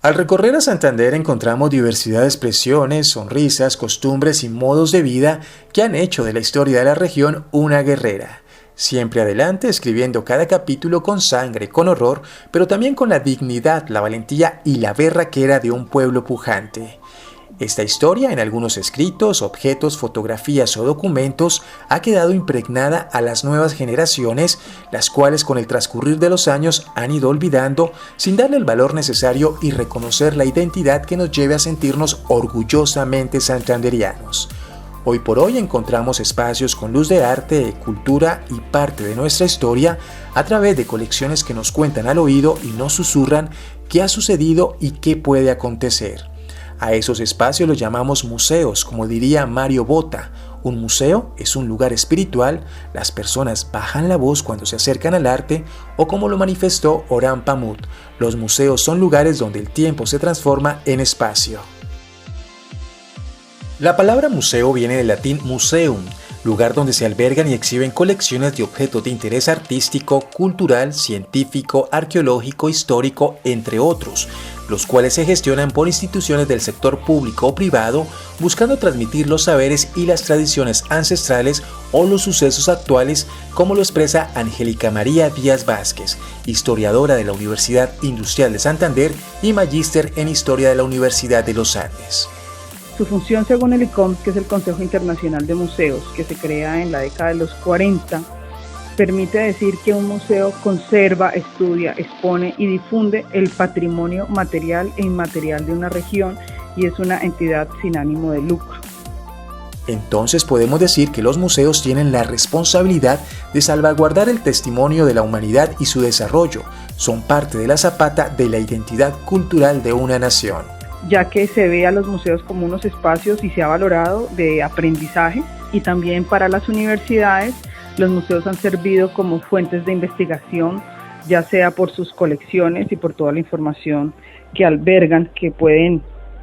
Al recorrer a Santander encontramos diversidad de expresiones, sonrisas, costumbres y modos de vida que han hecho de la historia de la región una guerrera. Siempre adelante, escribiendo cada capítulo con sangre, con horror, pero también con la dignidad, la valentía y la berraquera de un pueblo pujante. Esta historia, en algunos escritos, objetos, fotografías o documentos, ha quedado impregnada a las nuevas generaciones, las cuales con el transcurrir de los años han ido olvidando sin darle el valor necesario y reconocer la identidad que nos lleve a sentirnos orgullosamente santanderianos. Hoy por hoy encontramos espacios con luz de arte, cultura y parte de nuestra historia a través de colecciones que nos cuentan al oído y nos susurran qué ha sucedido y qué puede acontecer. A esos espacios los llamamos museos, como diría Mario Botta. Un museo es un lugar espiritual, las personas bajan la voz cuando se acercan al arte, o como lo manifestó Orhan Pamuk, los museos son lugares donde el tiempo se transforma en espacio. La palabra museo viene del latín museum, lugar donde se albergan y exhiben colecciones de objetos de interés artístico, cultural, científico, arqueológico, histórico, entre otros, los cuales se gestionan por instituciones del sector público o privado, buscando transmitir los saberes y las tradiciones ancestrales o los sucesos actuales, como lo expresa Angélica María Díaz Vázquez, historiadora de la Universidad Industrial de Santander y magíster en Historia de la Universidad de los Andes. Su función, según el ICOM, que es el Consejo Internacional de Museos, que se crea en la década de los 40, permite decir que un museo conserva, estudia, expone y difunde el patrimonio material e inmaterial de una región y es una entidad sin ánimo de lucro. Entonces podemos decir que los museos tienen la responsabilidad de salvaguardar el testimonio de la humanidad y su desarrollo. Son parte de la zapata de la identidad cultural de una nación. Ya que se ve a los museos como unos espacios y se ha valorado de aprendizaje, y también para las universidades los museos han servido como fuentes de investigación, ya sea por sus colecciones y por toda la información que albergan, que pueden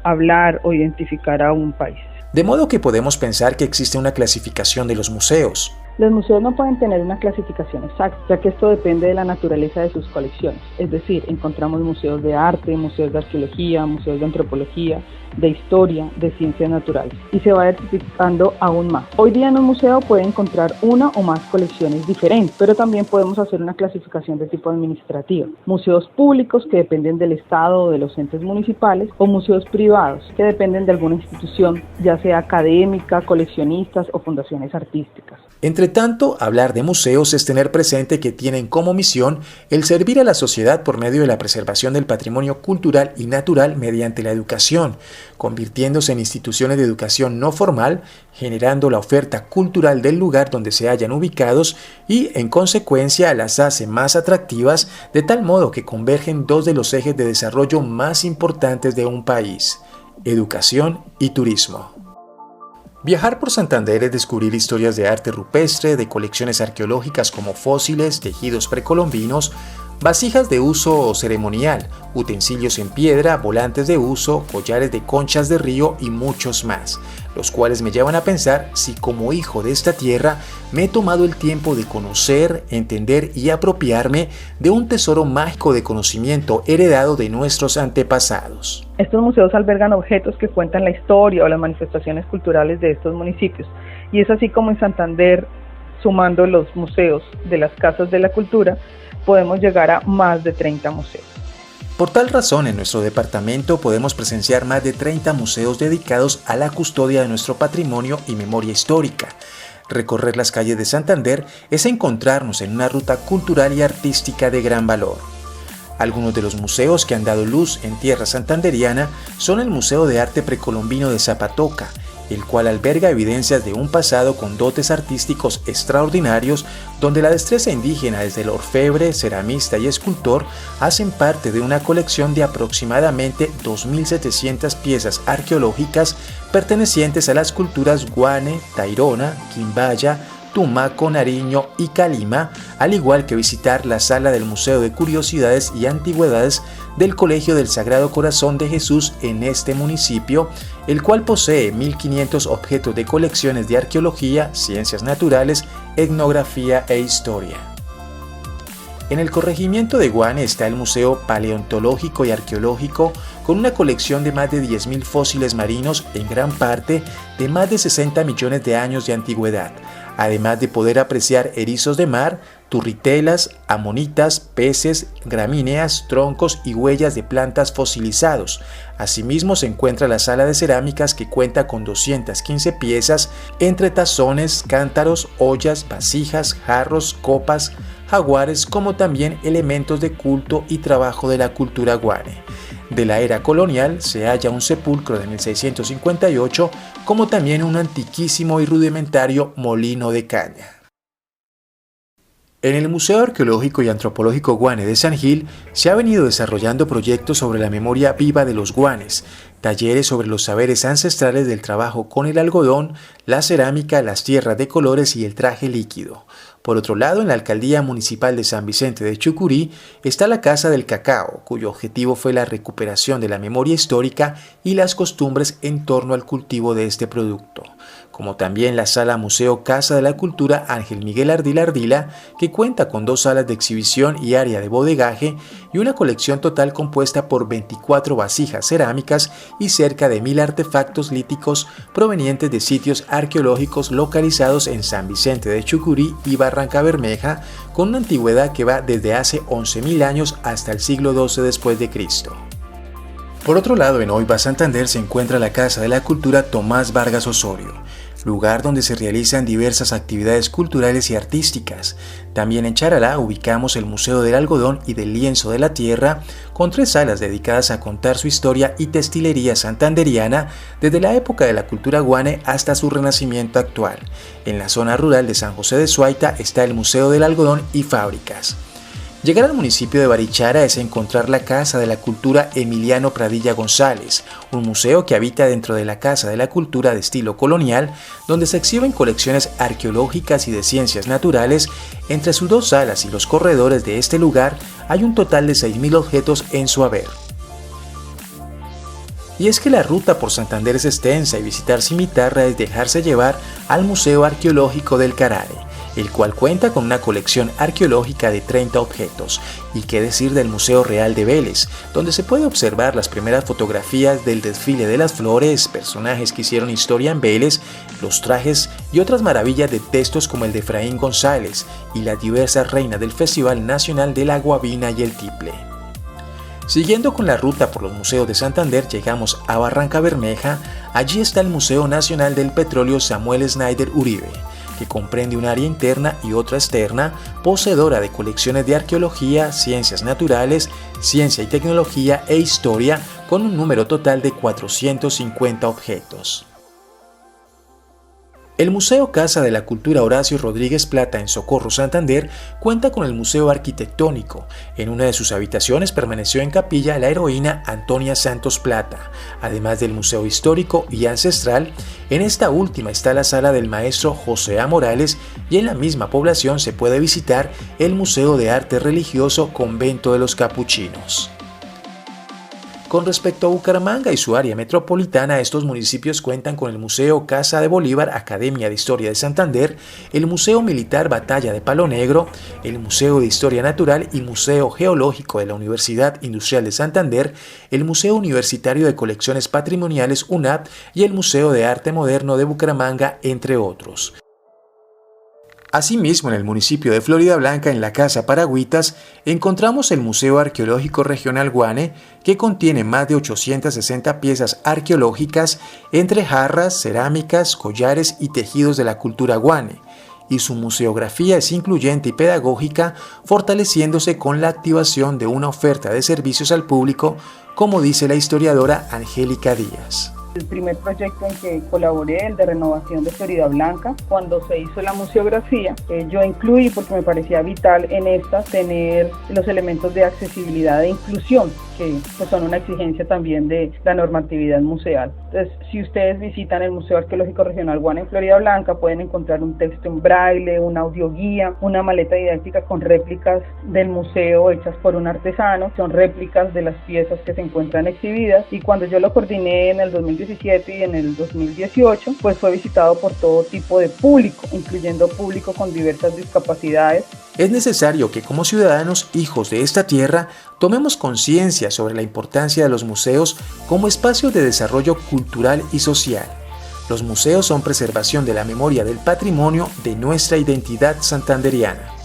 hablar o identificar a un país. De modo que podemos pensar que existe una clasificación de los museos. Los museos no pueden tener una clasificación exacta, ya que esto depende de la naturaleza de sus colecciones. Es decir, encontramos museos de arte, museos de arqueología, museos de antropología, de historia, de ciencias naturales, y se va diversificando aún más. Hoy día en un museo puede encontrar una o más colecciones diferentes, pero también podemos hacer una clasificación de tipo administrativo. Museos públicos que dependen del Estado o de los entes municipales, o museos privados que dependen de alguna institución, ya sea académica, coleccionistas o fundaciones artísticas. Entre tanto, hablar de museos es tener presente que tienen como misión el servir a la sociedad por medio de la preservación del patrimonio cultural y natural mediante la educación, convirtiéndose en instituciones de educación no formal, generando la oferta cultural del lugar donde se hallan ubicados y, en consecuencia, las hace más atractivas, de tal modo que convergen dos de los ejes de desarrollo más importantes de un país: educación y turismo. Viajar por Santander es descubrir historias de arte rupestre, de colecciones arqueológicas como fósiles, tejidos precolombinos, vasijas de uso ceremonial, utensilios en piedra, volantes de uso, collares de conchas de río y muchos más, los cuales me llevan a pensar si como hijo de esta tierra me he tomado el tiempo de conocer, entender y apropiarme de un tesoro mágico de conocimiento heredado de nuestros antepasados. Estos museos albergan objetos que cuentan la historia o las manifestaciones culturales de estos municipios, y es así como en Santander, sumando los museos de las casas de la cultura, podemos llegar a más de 30 museos. Por tal razón, en nuestro departamento podemos presenciar más de 30 museos dedicados a la custodia de nuestro patrimonio y memoria histórica. Recorrer las calles de Santander es encontrarnos en una ruta cultural y artística de gran valor. Algunos de los museos que han dado luz en tierra santanderiana son el Museo de Arte Precolombino de Zapatoca, el cual alberga evidencias de un pasado con dotes artísticos extraordinarios, donde la destreza indígena desde el orfebre, ceramista y escultor hacen parte de una colección de aproximadamente 2.700 piezas arqueológicas pertenecientes a las culturas Guane, Tairona, Quimbaya, Tumaco, Nariño y Calima, al igual que visitar la sala del Museo de Curiosidades y Antigüedades del Colegio del Sagrado Corazón de Jesús en este municipio, el cual posee 1.500 objetos de colecciones de arqueología, ciencias naturales, etnografía e historia. En el corregimiento de Guane está el Museo Paleontológico y Arqueológico con una colección de más de 10.000 fósiles marinos, en gran parte de más de 60 millones de años de antigüedad, además de poder apreciar erizos de mar, turritelas, amonitas, peces, gramíneas, troncos y huellas de plantas fosilizados. Asimismo se encuentra la sala de cerámicas que cuenta con 215 piezas entre tazones, cántaros, ollas, vasijas, jarros, copas, jaguares, como también elementos de culto y trabajo de la cultura guane. De la era colonial se halla un sepulcro de 1658, como también un antiquísimo y rudimentario molino de caña. En el Museo Arqueológico y Antropológico Guane de San Gil se ha venido desarrollando proyectos sobre la memoria viva de los guanes, talleres sobre los saberes ancestrales del trabajo con el algodón, la cerámica, las tierras de colores y el traje líquido. Por otro lado, en la Alcaldía Municipal de San Vicente de Chucurí está la Casa del Cacao, cuyo objetivo fue la recuperación de la memoria histórica y las costumbres en torno al cultivo de este producto, como también la Sala Museo Casa de la Cultura Ángel Miguel Ardila Ardila, que cuenta con 2 salas de exhibición y área de bodegaje y una colección total compuesta por 24 vasijas cerámicas y cerca de 1.000 artefactos líticos provenientes de sitios arqueológicos localizados en San Vicente de Chucurí y Barrancabermeja, con una antigüedad que va desde hace 11.000 años hasta el siglo XII después de Cristo. Por otro lado, en Oiba, Santander, se encuentra la Casa de la Cultura Tomás Vargas Osorio, lugar donde se realizan diversas actividades culturales y artísticas. También en Charalá ubicamos el Museo del Algodón y del Lienzo de la Tierra, con 3 salas dedicadas a contar su historia y textilería santanderiana desde la época de la cultura guane hasta su renacimiento actual. En la zona rural de San José de Suaita está el Museo del Algodón y Fábricas. Llegar al municipio de Barichara es encontrar la Casa de la Cultura Emiliano Pradilla González, un museo que habita dentro de la Casa de la Cultura de estilo colonial, donde se exhiben colecciones arqueológicas y de ciencias naturales. Entre sus 2 salas y los corredores de este lugar hay un total de 6.000 objetos en su haber. Y es que la ruta por Santander es extensa y visitar Cimitarra es dejarse llevar al Museo Arqueológico del Carare, el cual cuenta con una colección arqueológica de 30 objetos, y qué decir del Museo Real de Vélez, donde se puede observar las primeras fotografías del desfile de las flores, personajes que hicieron historia en Vélez, los trajes y otras maravillas de textos como el de Efraín González y las diversas reinas del Festival Nacional de la Guabina y el Tiple. Siguiendo con la ruta por los museos de Santander, llegamos a Barrancabermeja. Allí está el Museo Nacional del Petróleo Samuel Snyder Uribe, que comprende un área interna y otra externa, poseedora de colecciones de arqueología, ciencias naturales, ciencia y tecnología e historia, con un número total de 450 objetos. El Museo Casa de la Cultura Horacio Rodríguez Plata en Socorro, Santander, cuenta con el Museo Arquitectónico. En una de sus habitaciones permaneció en capilla la heroína Antonia Santos Plata. Además del Museo Histórico y Ancestral, en esta última está la sala del maestro José A. Morales, y en la misma población se puede visitar el Museo de Arte Religioso Convento de los Capuchinos. Con respecto a Bucaramanga y su área metropolitana, estos municipios cuentan con el Museo Casa de Bolívar, Academia de Historia de Santander, el Museo Militar Batalla de Palo Negro, el Museo de Historia Natural y Museo Geológico de la Universidad Industrial de Santander, el Museo Universitario de Colecciones Patrimoniales UNAP y el Museo de Arte Moderno de Bucaramanga, entre otros. Asimismo, en el municipio de Floridablanca, en la Casa Paragüitas, encontramos el Museo Arqueológico Regional Guane, que contiene más de 860 piezas arqueológicas entre jarras, cerámicas, collares y tejidos de la cultura guane, y su museografía es incluyente y pedagógica, fortaleciéndose con la activación de una oferta de servicios al público, como dice la historiadora Angélica Díaz. El primer proyecto en que colaboré, el de renovación de Floridablanca, cuando se hizo la museografía, yo incluí, porque me parecía vital en esta, tener los elementos de accesibilidad e inclusión, que pues, son una exigencia también de la normatividad museal. Entonces, si ustedes visitan el Museo Arqueológico Regional Guane en Floridablanca, pueden encontrar un texto en braille, una audioguía, una maleta didáctica con réplicas del museo hechas por un artesano, son réplicas de las piezas que se encuentran exhibidas, y cuando yo lo coordiné en el 2017 y en el 2018, pues fue visitado por todo tipo de público, incluyendo público con diversas discapacidades, es necesario que como ciudadanos hijos de esta tierra tomemos conciencia sobre la importancia de los museos como espacios de desarrollo cultural y social. Los museos son preservación de la memoria del patrimonio de nuestra identidad santandereana.